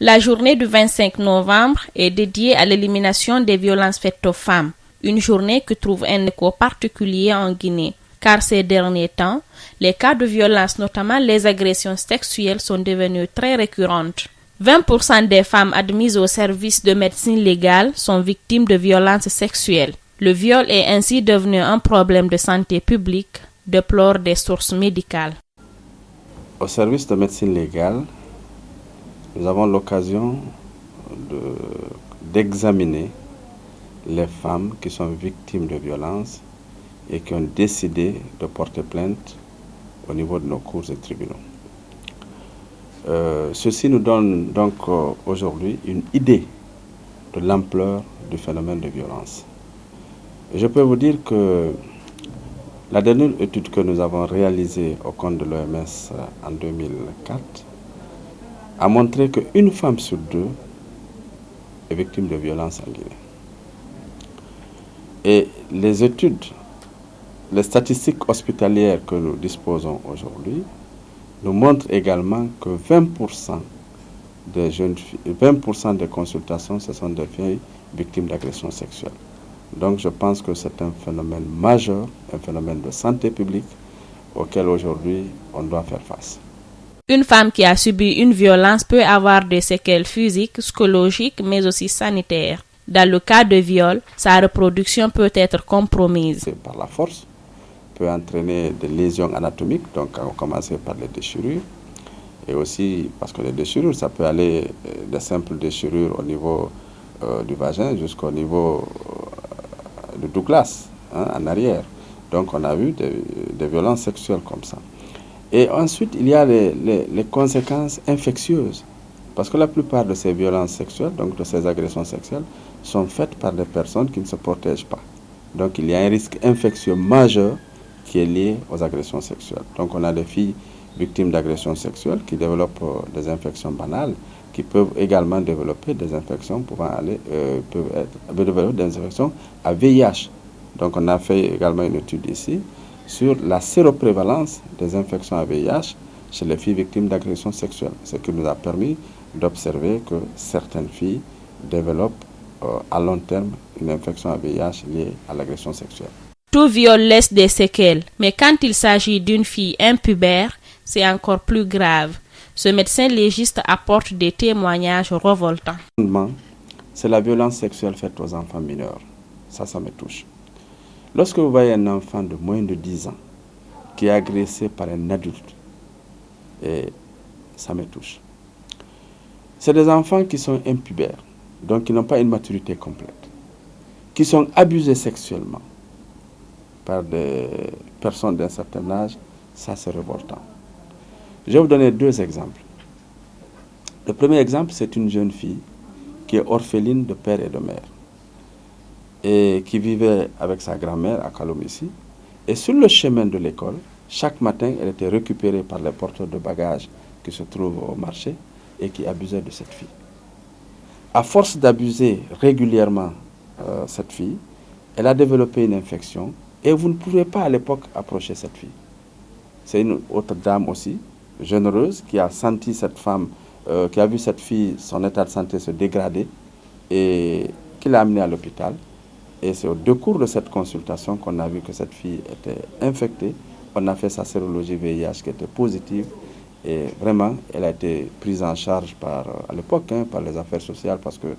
La journée du 25 novembre est dédiée à l'élimination des violences faites aux femmes, une journée qui trouve un écho particulier en Guinée, car ces derniers temps, les cas de violence, notamment les agressions sexuelles, sont devenues très récurrentes. 20% des femmes admises au service de médecine légale sont victimes de violences sexuelles. Le viol est ainsi devenu un problème de santé publique, déplorent des sources médicales. Au service de médecine légale, nous avons l'occasion d'examiner les femmes qui sont victimes de violences et qui ont décidé de porter plainte au niveau de nos cours et tribunaux. Ceci nous donne donc aujourd'hui une idée de l'ampleur du phénomène de violence. Et je peux vous dire que la dernière étude que nous avons réalisée au compte de l'OMS en 2004 a montré qu'une femme sur deux est victime de violences en Guinée. Et les études, les statistiques hospitalières que nous disposons aujourd'hui nous montrent également que 20% des jeunes filles, 20% des consultations, ce sont des filles victimes d'agressions sexuelles. Donc je pense que c'est un phénomène majeur, un phénomène de santé publique auquel aujourd'hui on doit faire face. Une femme qui a subi une violence peut avoir des séquelles physiques, psychologiques, mais aussi sanitaires. Dans le cas de viol, sa reproduction peut être compromise. Par la force, peut entraîner des lésions anatomiques, donc on commence par les déchirures. Et aussi, parce que les déchirures, ça peut aller de simples déchirures au niveau du vagin jusqu'au niveau du Douglas, en arrière. Donc on a vu des violences sexuelles comme ça. Et ensuite, il y a les conséquences infectieuses. Parce que la plupart de ces violences sexuelles, donc de ces agressions sexuelles, sont faites par des personnes qui ne se protègent pas. Donc il y a un risque infectieux majeur qui est lié aux agressions sexuelles. Donc on a des filles victimes d'agressions sexuelles qui développent des infections banales, qui peuvent également développer des infections développer des infections à VIH. Donc on a fait également une étude ici sur la séroprévalence des infections à VIH chez les filles victimes d'agressions sexuelles, ce qui nous a permis d'observer que certaines filles développent à long terme une infection à VIH liée à l'agression sexuelle. Tout viol laisse des séquelles, mais quand il s'agit d'une fille impubère, c'est encore plus grave. Ce médecin légiste apporte des témoignages révoltants. C'est la violence sexuelle faite aux enfants mineurs. Ça me touche. Lorsque vous voyez un enfant de moins de 10 ans qui est agressé par un adulte, et ça me touche. C'est des enfants qui sont impubères, donc qui n'ont pas une maturité complète, qui sont abusés sexuellement par des personnes d'un certain âge, ça c'est révoltant. Je vais vous donner deux exemples. Le premier exemple, c'est une jeune fille qui est orpheline de père et de mère et qui vivait avec sa grand-mère à Kalomissi. Et sur le chemin de l'école, chaque matin, elle était récupérée par les porteurs de bagages qui se trouvent au marché et qui abusaient de cette fille. À force d'abuser régulièrement cette fille, elle a développé une infection et vous ne pouvez pas à l'époque approcher cette fille. C'est une autre dame aussi, généreuse, qui a senti cette femme, qui a vu cette fille, son état de santé se dégrader et qui l'a amenée à l'hôpital. Et c'est au décours de cette consultation qu'on a vu que cette fille était infectée. On a fait sa sérologie VIH qui était positive. Et vraiment, elle a été prise en charge à l'époque par les affaires sociales parce qu'il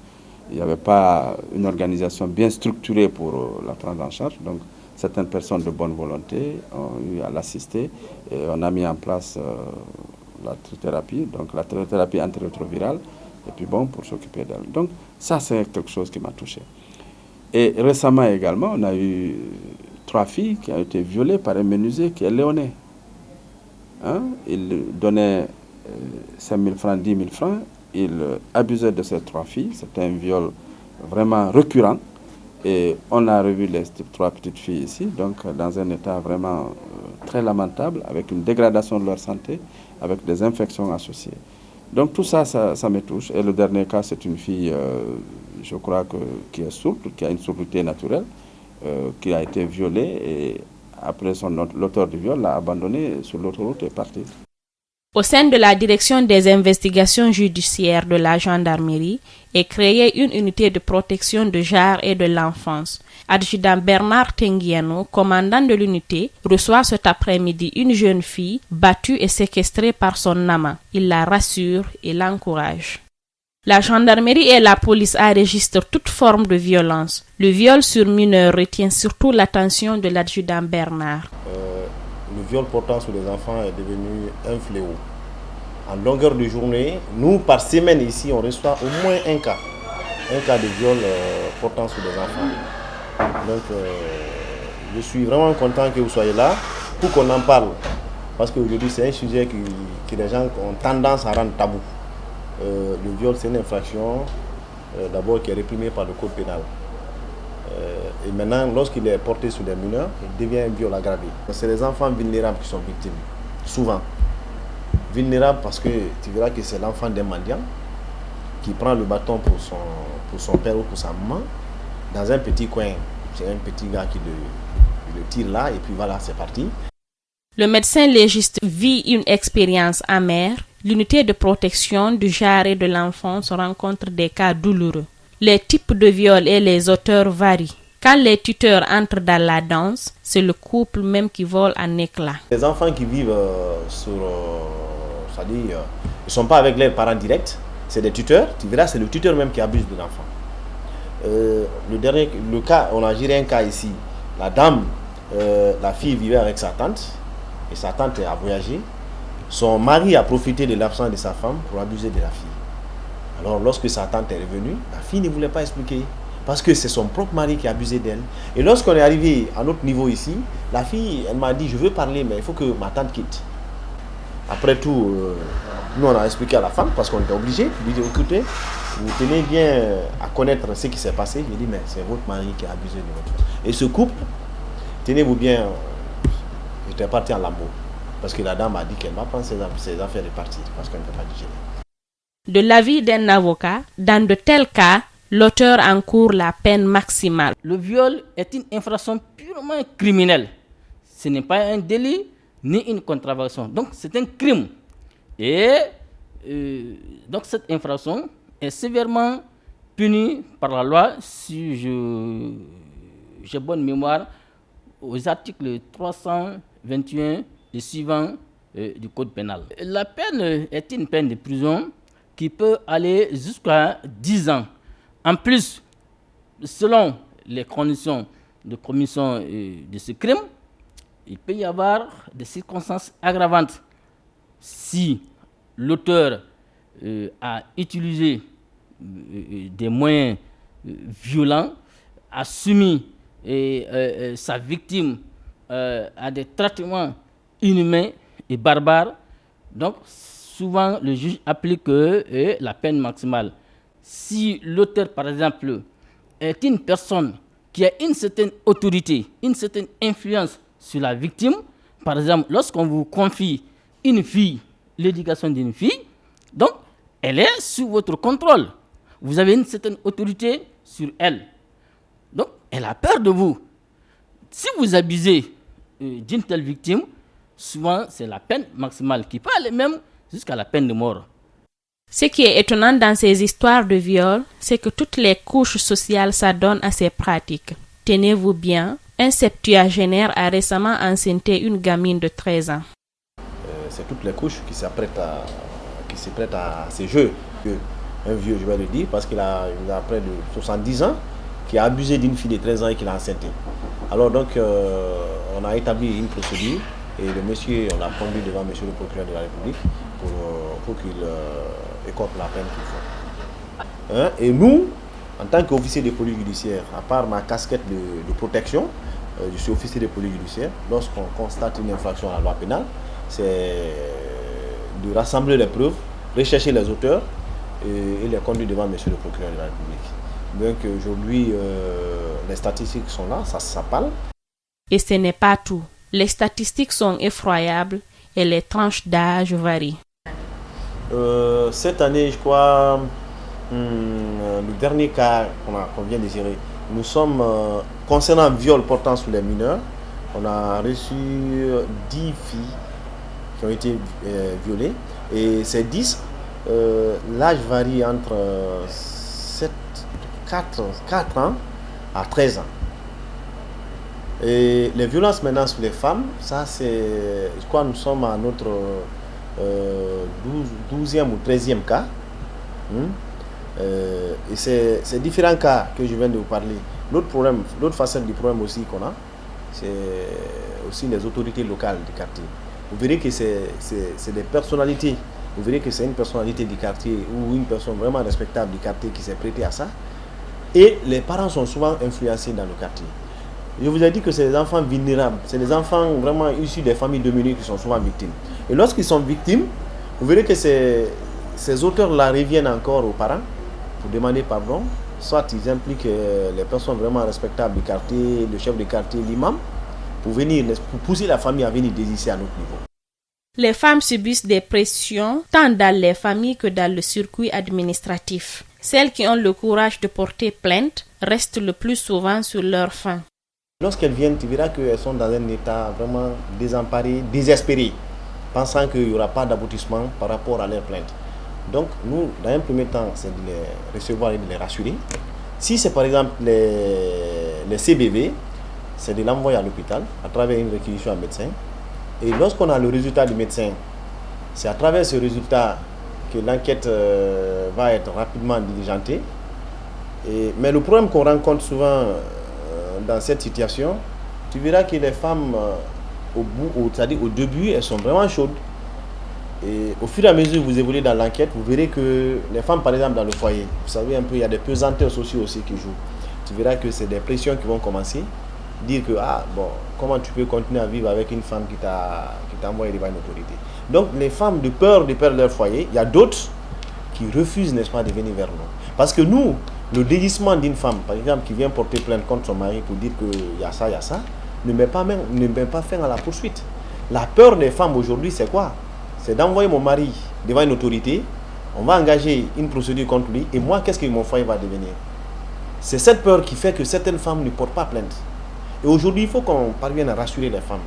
n'y avait pas une organisation bien structurée pour la prendre en charge. Donc, certaines personnes de bonne volonté ont eu à l'assister et on a mis en place la trithérapie, donc la thérapie antirétrovirale, et puis bon, pour s'occuper d'elle. Donc, ça, c'est quelque chose qui m'a touché. Et récemment également, on a eu 3 filles qui ont été violées par un menuisier qui est léonais. Il donnait 5 000 francs, 10 000 francs. Il abusait de ces 3 filles. C'était un viol vraiment récurrent. Et on a revu les 3 petites filles ici, donc dans un état vraiment très lamentable, avec une dégradation de leur santé, avec des infections associées. Donc tout ça, ça me touche. Et le dernier cas, c'est une fille, je crois, qui est sourde, qui a une sourdité naturelle, qui a été violée et après l'auteur du viol l'a abandonnée sur l'autoroute et est parti. Au sein de la direction des investigations judiciaires de la gendarmerie est créée une unité de protection de genre et de l'enfance. Adjudant Bernard Tenguiano, commandant de l'unité, reçoit cet après-midi une jeune fille battue et séquestrée par son amant. Il la rassure et l'encourage. La gendarmerie et la police enregistrent toute forme de violence. Le viol sur mineur retient surtout l'attention de l'adjudant Bernard. Le viol portant sur les enfants est devenu un fléau. En longueur de journée, nous, par semaine ici, on reçoit au moins un cas de viol portant sur les enfants. Donc, je suis vraiment content que vous soyez là pour qu'on en parle. Parce qu'aujourd'hui, c'est un sujet que les gens ont tendance à rendre tabou. Le viol, c'est une infraction d'abord qui est réprimée par le code pénal. Et maintenant, lorsqu'il est porté sur des mineurs, il devient un viol aggravé. C'est les enfants vulnérables qui sont victimes, souvent. Vulnérables parce que tu verras que c'est l'enfant d'un mendiant qui prend le bâton pour son père ou pour sa maman dans un petit coin. C'est un petit gars qui le tire là et puis voilà, c'est parti. Le médecin légiste vit une expérience amère. L'unité de protection du genre et de l'enfance rencontre des cas douloureux. Les types de viols et les auteurs varient. Quand les tuteurs entrent dans la danse, c'est le couple même qui vole en éclats. Les enfants qui vivent c'est-à-dire, ils ne sont pas avec leurs parents directs, c'est des tuteurs. Tu verras, c'est le tuteur même qui abuse de l'enfant. Le cas, on a géré un cas ici. La dame, la fille vivait avec sa tante et sa tante a voyagé. Son mari a profité de l'absence de sa femme pour abuser de la fille. Alors lorsque sa tante est revenue, la fille ne voulait pas expliquer parce que c'est son propre mari qui a abusé d'elle. Et lorsqu'on est arrivé à notre niveau ici, la fille, elle m'a dit, je veux parler, mais il faut que ma tante quitte. Après tout, nous on a expliqué à la femme parce qu'on était obligé de lui dire, écoutez, vous tenez bien à connaître ce qui s'est passé. J'ai dit, mais c'est votre mari qui a abusé de votre femme. Et ce couple, tenez-vous bien, j'étais parti en lambeau. Parce que la dame a dit qu'elle va prendre ses affaires et partir parce qu'elle ne peut pas digérer. De l'avis d'un avocat, dans de tels cas, l'auteur encourt la peine maximale. Le viol est une infraction purement criminelle. Ce n'est pas un délit ni une contravention. Donc c'est un crime. Et donc cette infraction est sévèrement punie par la loi, si j'ai bonne mémoire, aux articles 321 et suivants du code pénal. La peine est une peine de prison qui peut aller jusqu'à 10 ans. En plus, selon les conditions de commission de ce crime, il peut y avoir des circonstances aggravantes. Si l'auteur a utilisé des moyens violents, a soumis sa victime à des traitements inhumains et barbares, donc souvent le juge applique la peine maximale. Si l'auteur, par exemple, est une personne qui a une certaine autorité, une certaine influence sur la victime, par exemple, lorsqu'on vous confie une fille, l'éducation d'une fille, donc elle est sous votre contrôle. Vous avez une certaine autorité sur elle. Donc elle a peur de vous. Si vous abusez d'une telle victime, souvent c'est la peine maximale qui peut aller même jusqu'à la peine de mort. Ce qui est étonnant dans ces histoires de viol, c'est que toutes les couches sociales s'adonnent à ces pratiques. Tenez-vous bien, un septuagénaire a récemment enceinté une gamine de 13 ans. C'est toutes les couches qui se prêtent à ces jeux. Un vieux, je vais le dire, parce qu'il a près de 70 ans, qui a abusé d'une fille de 13 ans et qui l'a enceintée. Alors donc, on a établi une procédure et le monsieur, on l'a conduit devant monsieur le procureur de la République pour qu'il écope la peine qu'il faut. Et nous, en tant qu'officier de police judiciaire, à part ma casquette de protection, je suis officier de police judiciaire. Lorsqu'on constate une infraction à la loi pénale, c'est de rassembler les preuves, rechercher les auteurs et les conduire devant monsieur le procureur de la République. Donc aujourd'hui, les statistiques sont là, ça parle. Et ce n'est pas tout. Les statistiques sont effroyables et les tranches d'âge varient. Cette année, je crois, le dernier cas qu'on vient de gérer, nous sommes, concernant le viol portant sur les mineurs, on a reçu 10 filles qui ont été violées. Et ces 10, l'âge varie entre 4 ans à 13 ans. Et les violences maintenant sur les femmes, ça c'est, je crois nous sommes à notre 12e ou 13e cas. Et c'est différents cas que je viens de vous parler. L'autre facette du problème aussi qu'on a, c'est aussi les autorités locales du quartier. Vous verrez que c'est des personnalités. Vous verrez que c'est une personnalité du quartier ou une personne vraiment respectable du quartier qui s'est prêtée à ça. Et les parents sont souvent influencés dans le quartier. Je vous ai dit que c'est des enfants vulnérables. C'est des enfants vraiment issus des familles dominées qui sont souvent victimes. Et lorsqu'ils sont victimes, vous verrez que ces auteurs-là reviennent encore aux parents pour demander pardon. Soit ils impliquent les personnes vraiment respectables du quartier, le chef de quartier, l'imam, pour pousser la famille à venir désister à notre niveau. Les femmes subissent des pressions tant dans les familles que dans le circuit administratif. Celles qui ont le courage de porter plainte restent le plus souvent sur leur faim. Lorsqu'elles viennent, tu verras qu'elles sont dans un état vraiment désemparé, désespéré, pensant qu'il n'y aura pas d'aboutissement par rapport à leur plainte. Donc nous, dans un premier temps, c'est de les recevoir et de les rassurer. Si c'est par exemple les CBV, c'est de l'envoyer à l'hôpital à travers une réquisition à médecin. Et lorsqu'on a le résultat du médecin, c'est à travers ce résultat que l'enquête va être rapidement diligentée. Mais le problème qu'on rencontre souvent dans cette situation, tu verras que les femmes, c'est-à-dire au début, elles sont vraiment chaudes. Et au fur et à mesure que vous évoluez dans l'enquête, vous verrez que les femmes, par exemple, dans le foyer, vous savez un peu, il y a des pesanteurs sociaux aussi qui jouent. Tu verras que c'est des pressions qui vont commencer. Dire que, comment tu peux continuer à vivre avec une femme qui t'a envoyé devant une autorité. Donc, les femmes, de peur de perdre leur foyer, il y a d'autres qui refusent, n'est-ce pas, de venir vers nous. Parce que nous, le désistement d'une femme, par exemple, qui vient porter plainte contre son mari pour dire qu'il y a ça, ne met pas fin à la poursuite. La peur des femmes aujourd'hui, c'est quoi? C'est d'envoyer mon mari devant une autorité, on va engager une procédure contre lui, et moi, qu'est-ce que mon foyer va devenir? C'est cette peur qui fait que certaines femmes ne portent pas plainte. Et aujourd'hui, il faut qu'on parvienne à rassurer les femmes.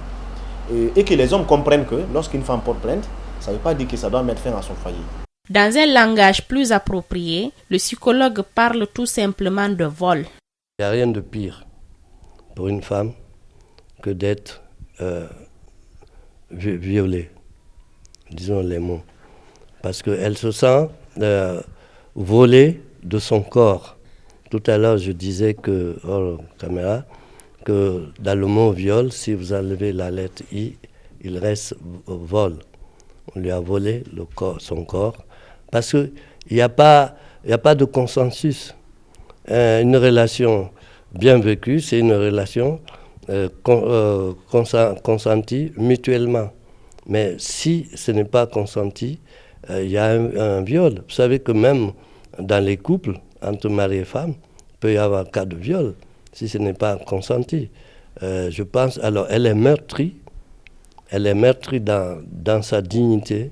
Et que les hommes comprennent que lorsqu'une femme porte plainte, ça ne veut pas dire que ça doit mettre fin à son foyer. Dans un langage plus approprié, le psychologue parle tout simplement de vol. Il n'y a rien de pire pour une femme que d'être violée, disons les mots. Parce qu'elle se sent volée de son corps. Tout à l'heure, je disais que, hors caméra, que dans le mot viol, si vous enlevez la lettre I, il reste vol. On lui a volé son corps. Parce qu'il n'y a pas de consensus. Une relation bien vécue, c'est une relation consentie mutuellement. Mais si ce n'est pas consenti, il y a un viol. Vous savez que même dans les couples, entre mari et femme, il peut y avoir un cas de viol, si ce n'est pas consenti. Je pense, alors, elle est meurtrie dans sa dignité,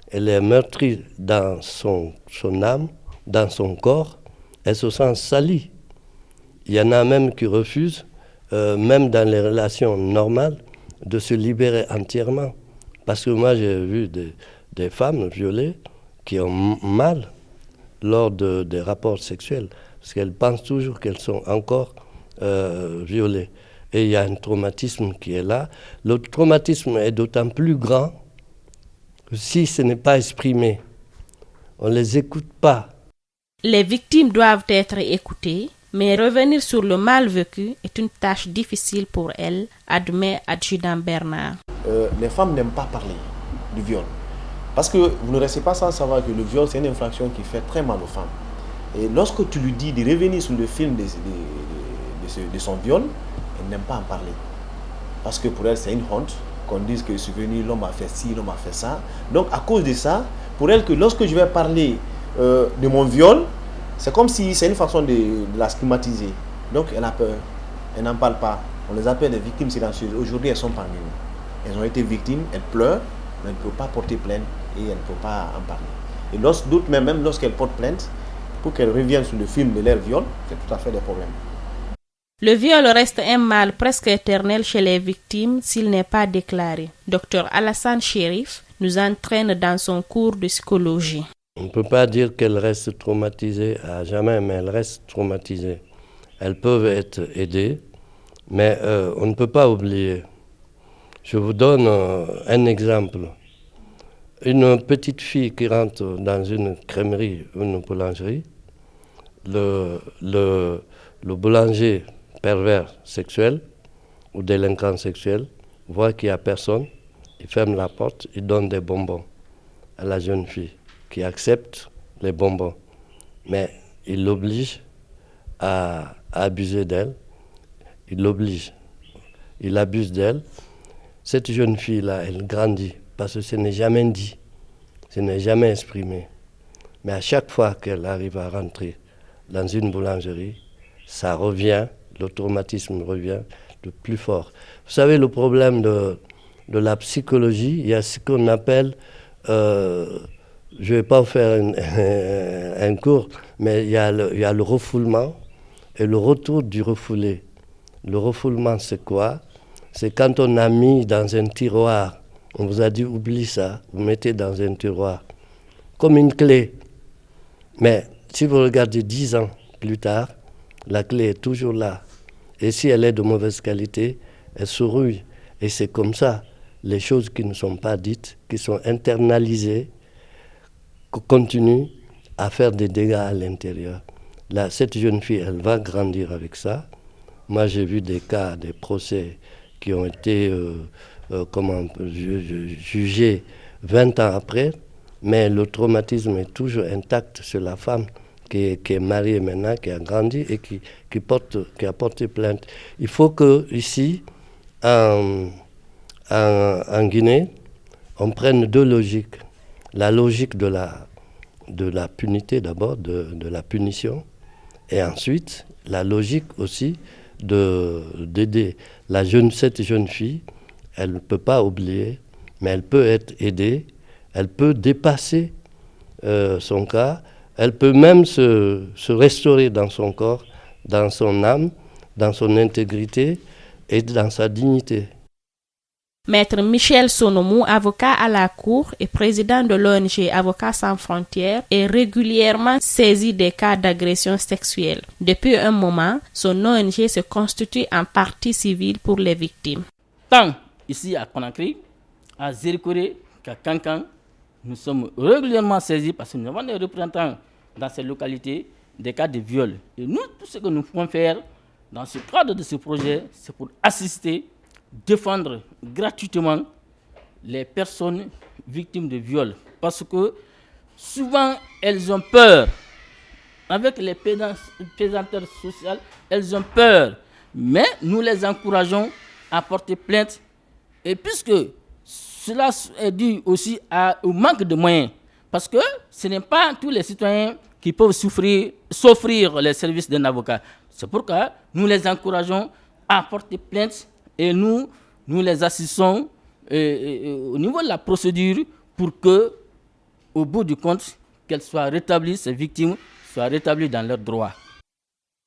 elle est meurtrie dans son âme, dans son corps, elle se sent salie. Il y en a même qui refusent, même dans les relations normales, de se libérer entièrement. Parce que moi, j'ai vu des femmes violées qui ont mal lors des rapports sexuels, parce qu'elles pensent toujours qu'elles sont encore violées. Et il y a un traumatisme qui est là. Le traumatisme est d'autant plus grand que si ce n'est pas exprimé, on ne les écoute pas. Les victimes doivent être écoutées, mais revenir sur le mal vécu est une tâche difficile pour elles, admet adjudant Bernard. Les femmes n'aiment pas parler du viol. Parce que vous ne restez pas sans savoir que le viol, c'est une infraction qui fait très mal aux femmes. Et lorsque tu lui dis de revenir sur le film de son viol, elle n'aime pas en parler. Parce que pour elle, c'est une honte qu'on dise que c'est venu, l'homme a fait ci, l'homme a fait ça. Donc à cause de ça, pour elle, que lorsque je vais parler de mon viol, c'est comme si c'est une façon de la stigmatiser. Donc elle a peur, elle n'en parle pas. On les appelle des victimes silencieuses. Aujourd'hui, elles sont parmi nous. Elles ont été victimes, elles pleurent, mais elles ne peuvent pas porter plainte et elles ne peuvent pas en parler. Et d'autres, même lorsqu'elles portent plainte, pour qu'elles reviennent sur le film de leur viol, c'est tout à fait des problèmes. Le viol reste un mal presque éternel chez les victimes s'il n'est pas déclaré. Dr Alassane Chérif nous entraîne dans son cours de psychologie. On ne peut pas dire qu'elles restent traumatisées à jamais, mais elles restent traumatisées. Elles peuvent être aidées, mais on ne peut pas oublier. Je vous donne un exemple. Une petite fille qui rentre dans une crèmerie ou une boulangerie, le boulanger pervers sexuel ou délinquant sexuel voit qu'il n'y a personne, il ferme la porte, il donne des bonbons à la jeune fille qui accepte les bonbons. Mais il l'oblige à abuser d'elle, il abuse d'elle. Cette jeune fille-là, elle grandit parce que ce n'est jamais dit, ce n'est jamais exprimé. Mais à chaque fois qu'elle arrive à rentrer dans une boulangerie, ça revient, le traumatisme revient de plus fort. Vous savez, le problème de la psychologie, il y a ce qu'on appelle, je ne vais pas vous faire un cours, mais il y a le refoulement et le retour du refoulé. Le refoulement, c'est quoi? C'est quand on a mis dans un tiroir, on vous a dit oublie ça, vous mettez dans un tiroir, comme une clé. Mais si vous regardez 10 ans plus tard, la clé est toujours là. Et si elle est de mauvaise qualité, elle se rouille. Et c'est comme ça, les choses qui ne sont pas dites, qui sont internalisées, continuent à faire des dégâts à l'intérieur. Là, cette jeune fille, elle va grandir avec ça. Moi, j'ai vu des cas, des procès qui ont été jugés 20 ans après, mais le traumatisme est toujours intact sur la femme qui est mariée maintenant, qui a grandi et qui a porté plainte. Il faut que ici, en Guinée, on prenne deux logiques. La logique de la punité d'abord, de la punition, et ensuite la logique aussi d'aider. Cette jeune fille, elle ne peut pas oublier, mais elle peut être aidée, elle peut dépasser son cas, elle peut même se restaurer dans son corps, dans son âme, dans son intégrité et dans sa dignité. Maître Michel Sonomou, avocat à la Cour et président de l'ONG Avocats sans frontières, est régulièrement saisi des cas d'agression sexuelle. Depuis un moment, son ONG se constitue en partie civile pour les victimes. Tant ici à Conakry, à Zérikore, qu'à Kankan, nous sommes régulièrement saisis parce que nous avons des représentants dans ces localités des cas de viol. Et nous, tout ce que nous pouvons faire dans ce cadre de ce projet, c'est pour assister, défendre gratuitement les personnes victimes de viol. Parce que souvent, elles ont peur. Avec les pesanteurs sociales, elles ont peur. Mais nous les encourageons à porter plainte. Et puisque cela est dû aussi au manque de moyens, parce que ce n'est pas tous les citoyens qui peuvent s'offrir les services d'un avocat. C'est pourquoi nous les encourageons à porter plainte et nous les assistons au niveau de la procédure pour que, au bout du compte, qu'elles soient rétablies, ces victimes soient rétablies dans leurs droits.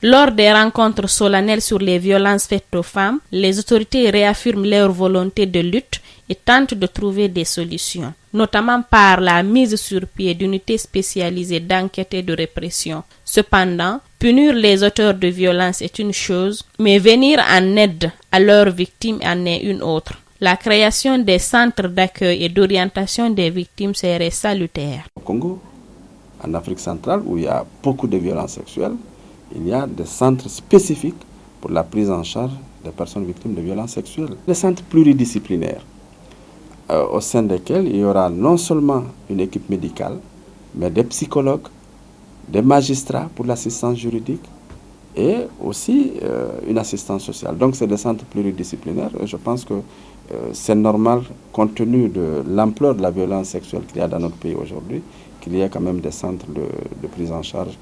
Lors des rencontres solennelles sur les violences faites aux femmes, les autorités réaffirment leur volonté de lutte et tentent de trouver des solutions, notamment par la mise sur pied d'unités spécialisées d'enquête et de répression. Cependant, punir les auteurs de violences est une chose, mais venir en aide à leurs victimes en est une autre. La création des centres d'accueil et d'orientation des victimes serait salutaire. Au Congo, en Afrique centrale, où il y a beaucoup de violences sexuelles, il y a des centres spécifiques pour la prise en charge des personnes victimes de violences sexuelles. Des centres pluridisciplinaires, au sein desquels il y aura non seulement une équipe médicale, mais des psychologues, des magistrats pour l'assistance juridique et aussi une assistance sociale. Donc c'est des centres pluridisciplinaires et je pense que c'est normal, compte tenu de l'ampleur de la violence sexuelle qu'il y a dans notre pays aujourd'hui, qu'il y ait quand même des centres de prise en charge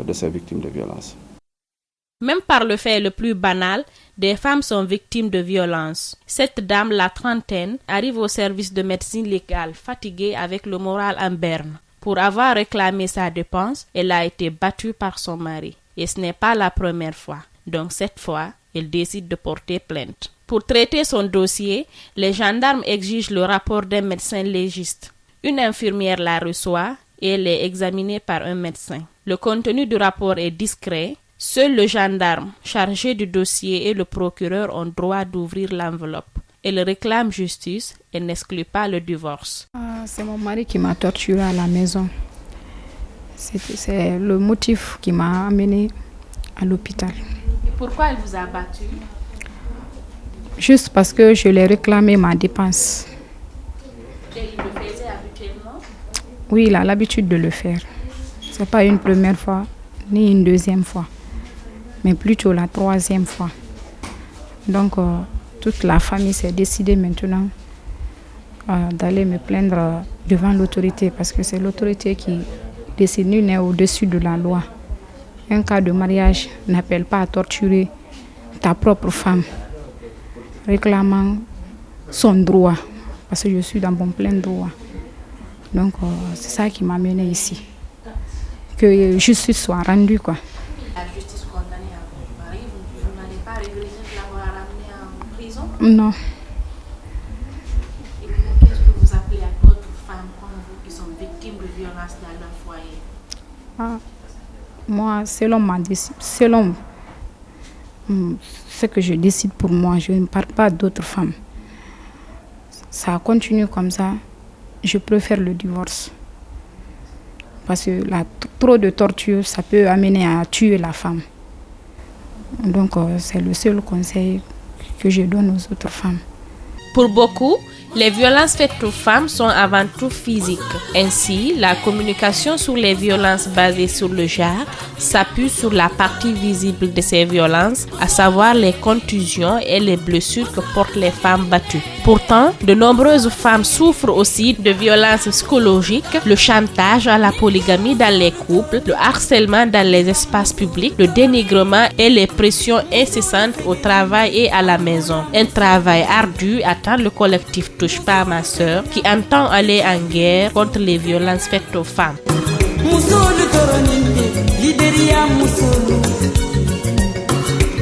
de ces victimes de violence. Même par le fait le plus banal, des femmes sont victimes de violences. Cette dame, la trentaine, arrive au service de médecine légale, fatiguée avec le moral en berne. Pour avoir réclamé sa dépense, elle a été battue par son mari. Et ce n'est pas la première fois. Donc cette fois, il décide de porter plainte. Pour traiter son dossier, les gendarmes exigent le rapport d'un médecin légiste. Une infirmière la reçoit et elle est examinée par un médecin. Le contenu du rapport est discret. Seul le gendarme chargé du dossier et le procureur ont droit d'ouvrir l'enveloppe. Elle réclame justice et n'exclut pas le divorce. C'est mon mari qui m'a torturée à la maison. C'est le motif qui m'a amenée à l'hôpital. Et pourquoi elle vous a battu? Juste parce que je l'ai réclamé ma dépense. Et il le faisait habituellement? Oui, il a l'habitude de le faire. Ce n'est pas une première fois, ni une deuxième fois, mais plutôt la troisième fois. Donc, toute la famille s'est décidée maintenant d'aller me plaindre devant l'autorité, parce que c'est l'autorité qui décide, nul n'est au-dessus de la loi. Un cas de mariage n'appelle pas à torturer ta propre femme, réclamant son droit, parce que je suis dans mon plein droit. Donc, c'est ça qui m'a mené ici. Que justice soit rendue, quoi. La justice condamnée à votre mari, vous n'allez pas regretter de l'avoir ramené en prison? Non. Et qu'est-ce que vous appelez à d'autres femmes comme vous qui sont victimes de violences dans leur foyer? Moi, selon ce que je décide pour moi, je ne parle pas d'autres femmes. Ça continue comme ça, je préfère le divorce. Parce que trop de torture, ça peut amener à tuer la femme. Donc, c'est le seul conseil que je donne aux autres femmes. Pour beaucoup, les violences faites aux femmes sont avant tout physiques. Ainsi, la communication sur les violences basées sur le genre s'appuie sur la partie visible de ces violences, à savoir les contusions et les blessures que portent les femmes battues. Pourtant, de nombreuses femmes souffrent aussi de violences psychologiques, le chantage à la polygamie dans les couples, le harcèlement dans les espaces publics, le dénigrement et les pressions incessantes au travail et à la maison. Un travail ardu attend le collectif Touche pas ma sœur, qui entend aller en guerre contre les violences faites aux femmes. Musolu toroninde, Liberia musolu.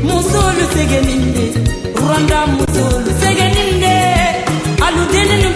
Musolu segeninde, Rwanda musolu segeninde. Alu deninu